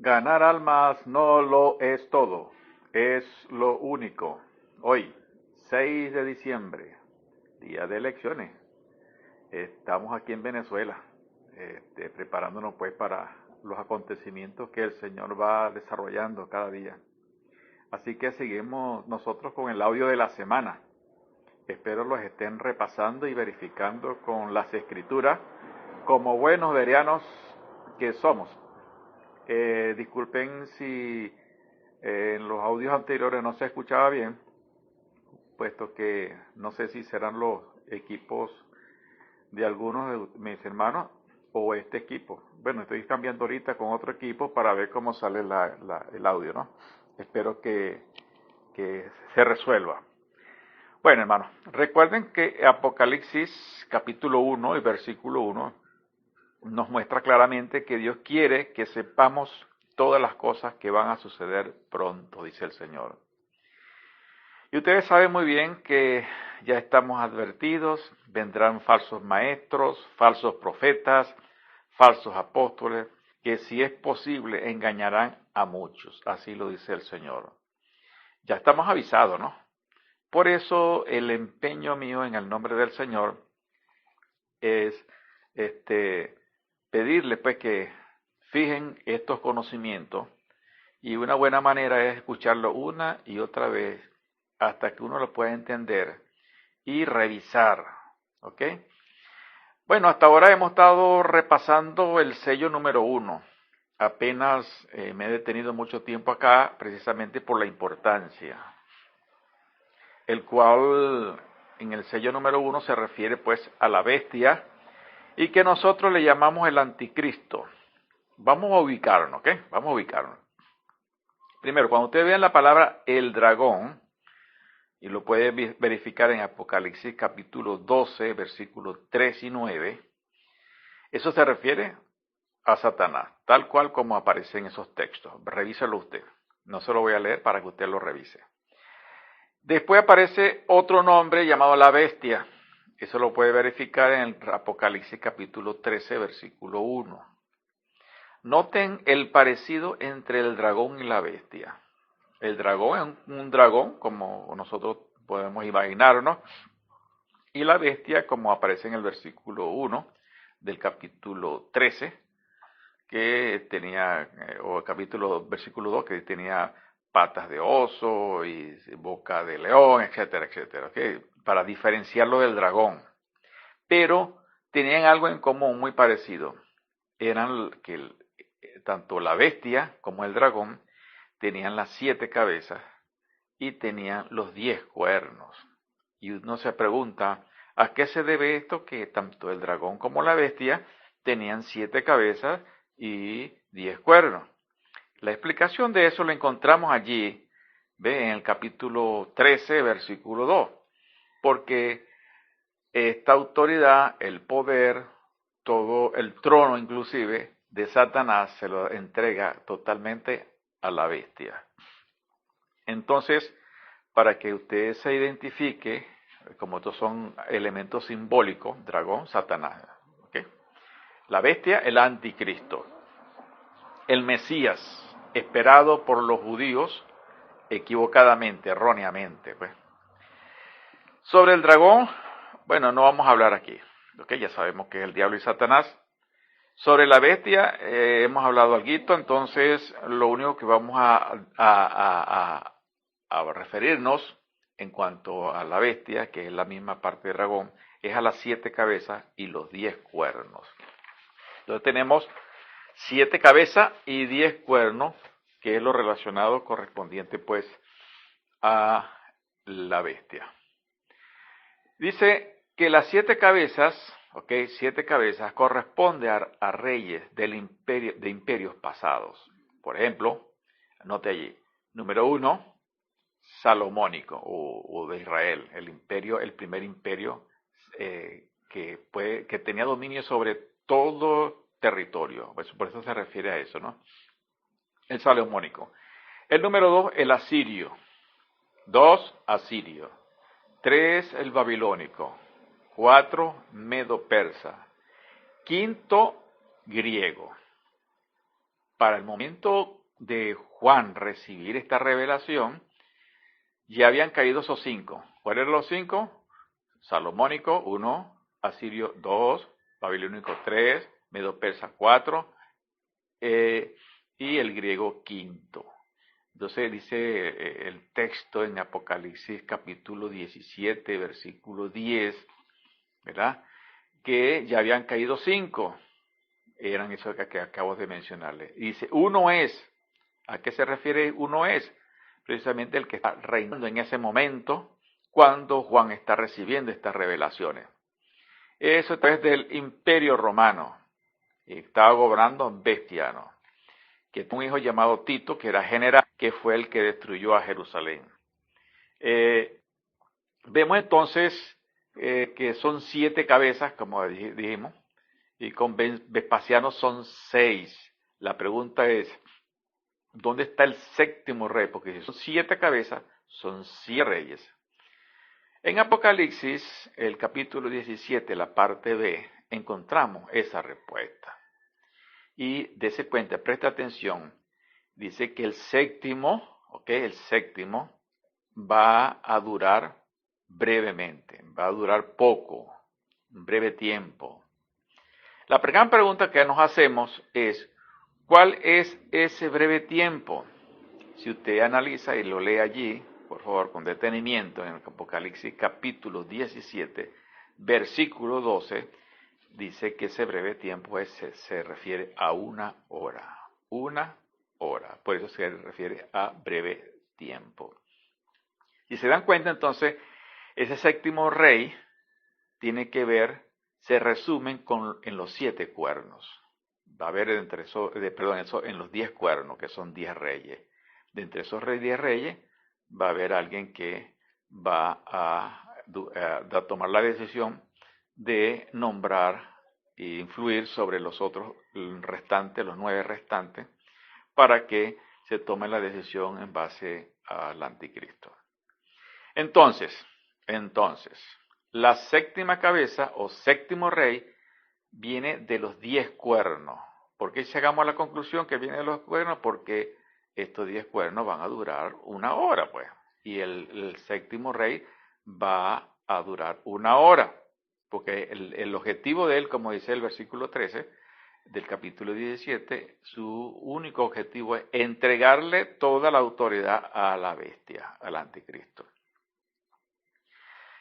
Ganar almas no lo es todo, es lo único. Hoy, 6 de diciembre, día de elecciones, estamos aquí en Venezuela, preparándonos pues para los acontecimientos que el Señor va desarrollando cada día. Así que seguimos nosotros con el audio de la semana. Espero los estén repasando y verificando con las escrituras como buenos verianos que somos. Disculpen si en los audios anteriores no se escuchaba bien, puesto que no sé si serán los equipos de algunos de mis hermanos o este equipo. Bueno, estoy cambiando ahorita con otro equipo para ver cómo sale el audio, ¿no? Espero que se resuelva. Bueno, hermanos, recuerden que Apocalipsis capítulo 1 y versículo 1 nos muestra claramente que Dios quiere que sepamos todas las cosas que van a suceder pronto, dice el Señor. Y ustedes saben muy bien que ya estamos advertidos, vendrán falsos maestros, falsos profetas, falsos apóstoles, que si es posible engañarán a muchos, así lo dice el Señor. Ya estamos avisados, ¿no? Por eso el empeño mío en el nombre del Señor es pedirle pues que fijen estos conocimientos, y una buena manera es escucharlo una y otra vez hasta que uno lo pueda entender y revisar, ¿ok? Bueno, hasta ahora hemos estado repasando el sello número 1. Apenas me he detenido mucho tiempo acá precisamente por la importancia, el cual en el sello número 1 se refiere pues a la bestia y que nosotros le llamamos el anticristo. Vamos a ubicarnos, ¿ok? Vamos a ubicarnos. Primero, cuando ustedes vean la palabra el dragón, y lo puede verificar en Apocalipsis capítulo 12, versículos 3 y 9, eso se refiere a Satanás, tal cual como aparece en esos textos. Revíselo usted. No se lo voy a leer para que usted lo revise. Después aparece otro nombre llamado la bestia. Eso lo puede verificar en el Apocalipsis capítulo 13, versículo 1. Noten el parecido entre el dragón y la bestia. El dragón es un dragón, como nosotros podemos imaginarnos, y la bestia, como aparece en el versículo 1 del capítulo 13, que tenía, o el versículo 2, que tenía patas de oso y boca de león, etcétera, etcétera, ¿okay? Para diferenciarlo del dragón. Pero tenían algo en común muy parecido. Eran que tanto la bestia como el dragón tenían las 7 cabezas y tenían los 10 cuernos. Y uno se pregunta, ¿a qué se debe esto que tanto el dragón como la bestia tenían 7 cabezas y 10 cuernos? La explicación de eso la encontramos allí, ¿ve? En el capítulo 13, versículo 2, porque esta autoridad, el poder, todo el trono inclusive de Satanás se lo entrega totalmente a la bestia. Entonces, para que usted se identifique, como estos son elementos simbólicos, dragón, Satanás, ¿okay? La bestia, el anticristo, el Mesías, esperado por los judíos equivocadamente, erróneamente, pues. Sobre el dragón, bueno, no vamos a hablar aquí, ¿ok? Ya sabemos que es el diablo y Satanás. Sobre la bestia hemos hablado algo, entonces lo único que vamos a referirnos en cuanto a la bestia, que es la misma parte del dragón, es a las 7 cabezas y los 10 cuernos. Entonces tenemos 7 cabezas y 10 cuernos, que es lo relacionado correspondiente pues a la bestia. Dice que las 7 cabezas, ok, 7 cabezas corresponde a reyes de imperios pasados. Por ejemplo, anote allí, número 1, salomónico o de Israel, el primer imperio que tenía dominio sobre todo territorio. Pues por eso se refiere a eso, ¿no? El salomónico. El número 2, el asirio. 2, asirio. 3, el babilónico. 4, medo-persa. 5, griego. para el momento de Juan recibir esta revelación, ya habían caído esos 5. ¿Cuáles eran los 5? Salomónico 1, asirio 2, babilónico 3, medo-persa 4, y el griego 5. Entonces dice el texto en Apocalipsis capítulo 17, versículo 10, ¿verdad? Que ya habían caído 5. Eran esos que acabo de mencionarle. Y dice, uno es. ¿A qué se refiere uno es? Precisamente el que está reinando en ese momento cuando Juan está recibiendo estas revelaciones. Eso es del Imperio Romano. Y estaba gobernando Vespasiano, que tuvo un hijo llamado Tito, que era general, que fue el que destruyó a Jerusalén. Vemos entonces que son 7 cabezas, como dijimos, y con Vespasiano son 6. La pregunta es, ¿dónde está el 7º rey? Porque si son 7 cabezas, son 7 reyes. En Apocalipsis, el capítulo 17, la parte B, encontramos esa respuesta. Y dése cuenta, presta atención, dice que el séptimo va a durar brevemente, va a durar poco, un breve tiempo. La gran pregunta que nos hacemos es, ¿cuál es ese breve tiempo? Si usted analiza y lo lee allí, por favor, con detenimiento, en el Apocalipsis capítulo 17, versículo 12, dice que ese breve tiempo se refiere a 1 hora. 1 hora. Por eso se refiere a breve tiempo. Si se dan cuenta, entonces, ese 7º rey tiene que ver, se resumen en los 7 cuernos. Va a haber en los 10 cuernos, que son 10 reyes. De entre esos 10 reyes, va a haber alguien que va a tomar la decisión de nombrar e influir sobre los otros restantes, los 9 restantes, para que se tome la decisión en base al anticristo. Entonces, la 7ª cabeza o 7º rey viene de los 10 cuernos. ¿Por qué llegamos a la conclusión que viene de los cuernos? Porque estos 10 cuernos van a durar 1 hora, pues. Y el 7º rey va a durar 1 hora. Porque el objetivo de él, como dice el versículo 13 del capítulo 17, su único objetivo es entregarle toda la autoridad a la bestia, al anticristo.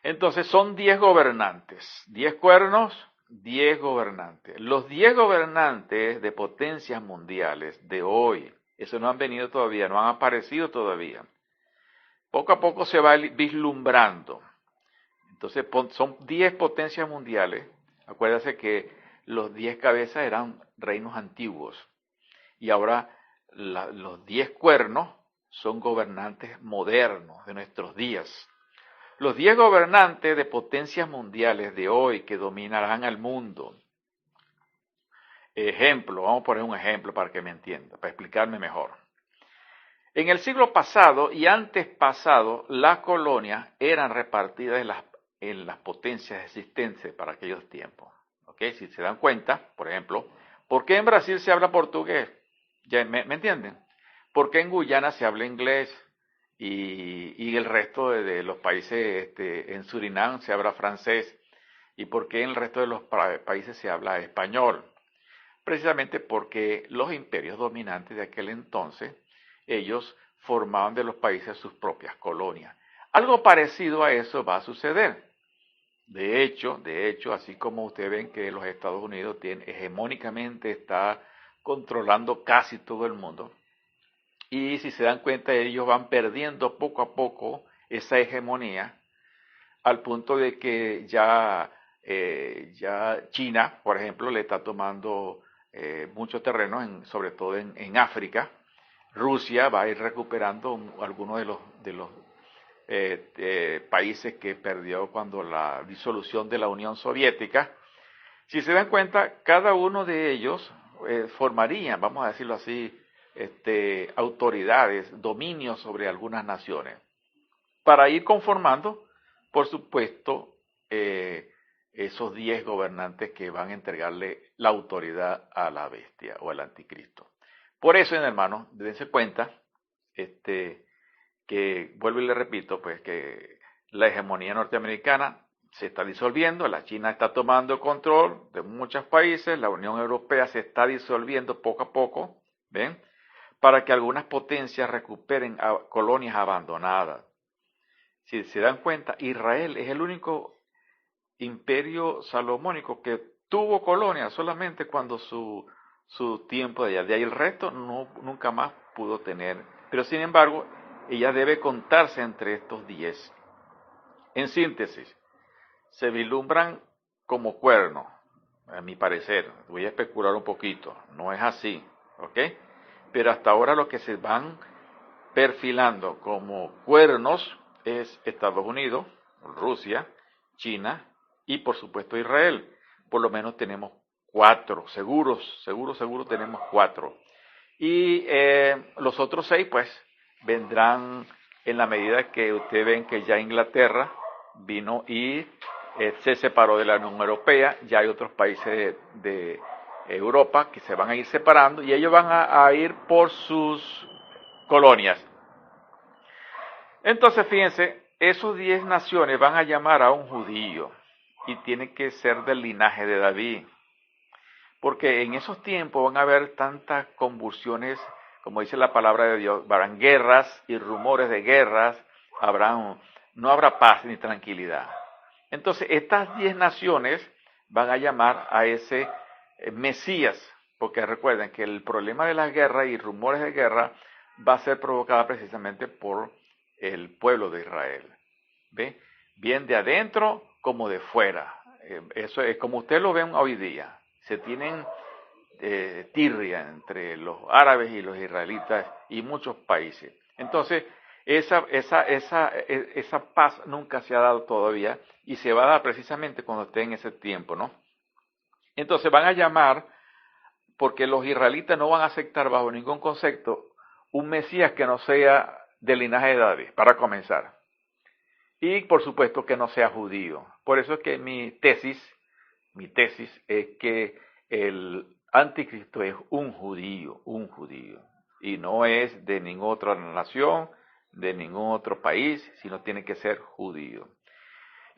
Entonces son 10 gobernantes, 10 cuernos, 10 gobernantes. Los 10 gobernantes de potencias mundiales de hoy, eso no han venido todavía, no han aparecido todavía. Poco a poco se va vislumbrando. Entonces son 10 potencias mundiales. Acuérdense que los 10 cabezas eran reinos antiguos. Y ahora los 10 cuernos son gobernantes modernos de nuestros días. Los 10 gobernantes de potencias mundiales de hoy que dominarán al mundo. Ejemplo, vamos a poner un ejemplo para que me entienda, para explicarme mejor. En el siglo pasado y antes pasado, las colonias eran repartidas en las potencias existentes para aquellos tiempos. ¿Okay? Si se dan cuenta, por ejemplo, ¿por qué en Brasil se habla portugués? ¿Ya me entienden? ¿Por qué en Guyana se habla inglés? Y el resto de los países, en Surinam se habla francés. ¿Y por qué en el resto de los países se habla español? Precisamente porque los imperios dominantes de aquel entonces, ellos formaban de los países sus propias colonias. Algo parecido a eso va a suceder. De hecho, así como ustedes ven que los Estados Unidos hegemónicamente está controlando casi todo el mundo, y si se dan cuenta, ellos van perdiendo poco a poco esa hegemonía, al punto de que ya China, por ejemplo, le está tomando muchos terrenos, sobre todo en África. Rusia va a ir recuperando algunos de los países que perdió cuando la disolución de la Unión Soviética. Si se dan cuenta, cada uno de ellos formarían, vamos a decirlo así, autoridades, dominios sobre algunas naciones, para ir conformando, por supuesto, esos 10 gobernantes que van a entregarle la autoridad a la bestia o al anticristo. Por eso, hermanos, dense cuenta, que vuelvo y le repito, pues que la hegemonía norteamericana se está disolviendo, la China está tomando control de muchos países, la Unión Europea se está disolviendo poco a poco, ¿ven? Para que algunas potencias recuperen colonias abandonadas. Si se dan cuenta, Israel es el único imperio salomónico que tuvo colonias solamente cuando su tiempo de allá. De ahí el resto nunca más pudo tener. Pero sin embargo, ella debe contarse entre estos 10. En síntesis, se vislumbran como cuernos, a mi parecer. Voy a especular un poquito. No es así, ¿ok? Pero hasta ahora lo que se van perfilando como cuernos es Estados Unidos, Rusia, China y por supuesto Israel. Por lo menos tenemos 4, seguro tenemos 4. Y los otros 6 pues vendrán en la medida que ustedes ven que ya Inglaterra vino y se separó de la Unión Europea. Ya hay otros países de Europa que se van a ir separando y ellos van a ir por sus colonias. Entonces, fíjense, esos 10 naciones van a llamar a un judío y tiene que ser del linaje de David. Porque en esos tiempos van a haber tantas convulsiones, como dice la palabra de Dios, habrán guerras y rumores de guerras, no habrá paz ni tranquilidad. Entonces, estas 10 naciones van a llamar a ese Mesías, porque recuerden que el problema de las guerras y rumores de guerra va a ser provocada precisamente por el pueblo de Israel. ¿Ve? Bien de adentro como de fuera. Eso es como ustedes lo ven hoy día. Se tienen tirria entre los árabes y los israelitas y muchos países. Entonces, esa paz nunca se ha dado todavía y se va a dar precisamente cuando esté en ese tiempo, ¿no? Entonces van a llamar, porque los israelitas no van a aceptar bajo ningún concepto un Mesías que no sea del linaje de David, para comenzar. Y por supuesto que no sea judío. Por eso es que mi tesis es que el anticristo es un judío, y no es de ninguna otra nación, de ningún otro país, sino tiene que ser judío.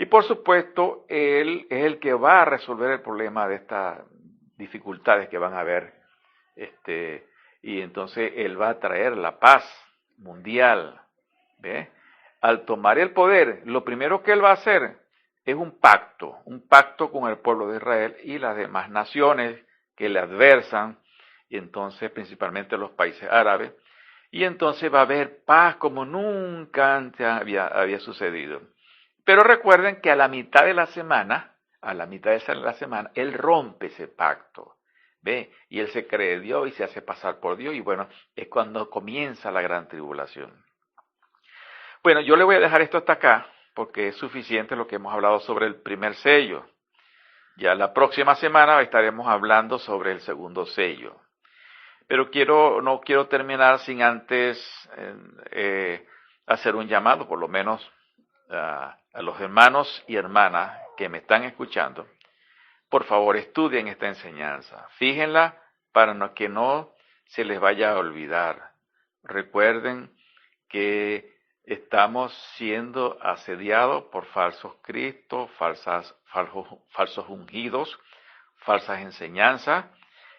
Y por supuesto, él es el que va a resolver el problema de estas dificultades que van a haber, y entonces él va a traer la paz mundial, ¿ve? Al tomar el poder, lo primero que él va a hacer es un pacto con el pueblo de Israel y las demás naciones que le adversan, y entonces principalmente los países árabes, y entonces va a haber paz como nunca antes había sucedido. Pero recuerden que a la mitad de la semana, él rompe ese pacto, ¿ve? Y él se cree Dios y se hace pasar por Dios, y bueno, es cuando comienza la gran tribulación. Bueno, yo le voy a dejar esto hasta acá, porque es suficiente lo que hemos hablado sobre el primer sello. Ya la próxima semana estaremos hablando sobre el segundo sello. Pero no quiero terminar sin antes hacer un llamado, por lo menos a los hermanos y hermanas que me están escuchando. Por favor, estudien esta enseñanza. Fíjenla para que no se les vaya a olvidar. Recuerden que estamos siendo asediados por falsos cristos, falsos ungidos, falsas enseñanzas.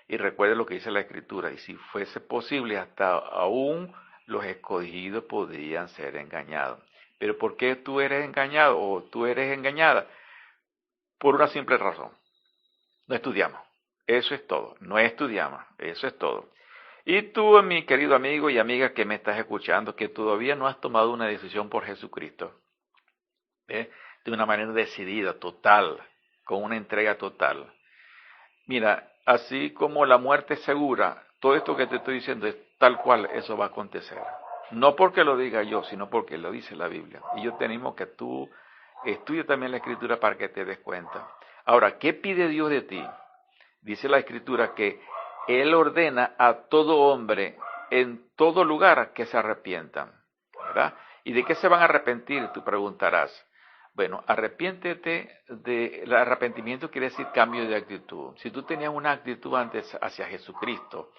Y recuerde lo que dice la Escritura. Y si fuese posible, hasta aún los escogidos podrían ser engañados. ¿Pero por qué tú eres engañado o tú eres engañada? Por una simple razón. No estudiamos. Eso es todo. No estudiamos. Eso es todo. Y tú, mi querido amigo y amiga que me estás escuchando, que todavía no has tomado una decisión por Jesucristo, de una manera decidida, total, con una entrega total. Mira, así como la muerte es segura, todo esto que te estoy diciendo es tal cual eso va a acontecer. No porque lo diga yo, sino porque lo dice la Biblia. Y yo te animo que tú estudies también la Escritura para que te des cuenta. Ahora, ¿qué pide Dios de ti? Dice la Escritura que Él ordena a todo hombre en todo lugar que se arrepientan, ¿verdad? ¿Y de qué se van a arrepentir? Tú preguntarás. Bueno, el arrepentimiento quiere decir cambio de actitud. Si tú tenías una actitud antes hacia Jesucristo,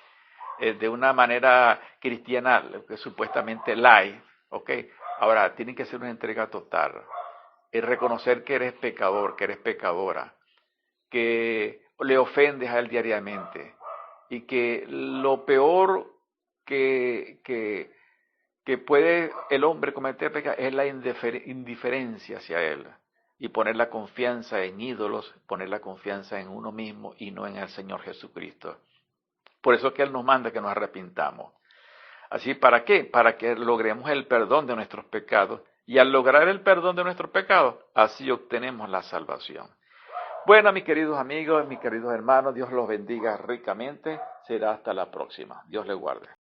de una manera cristiana, que supuestamente light, ¿ok? Ahora, tiene que ser una entrega total. Es reconocer que eres pecador, que eres pecadora, que le ofendes a él diariamente y que lo peor que puede el hombre cometer pecado es la indiferencia hacia él y poner la confianza en ídolos, poner la confianza en uno mismo y no en el Señor Jesucristo. Por eso es que Él nos manda que nos arrepintamos. Así, ¿para qué? Para que logremos el perdón de nuestros pecados y al lograr el perdón de nuestros pecados, así obtenemos la salvación. Bueno, mis queridos amigos, mis queridos hermanos, Dios los bendiga ricamente. Será hasta la próxima. Dios les guarde.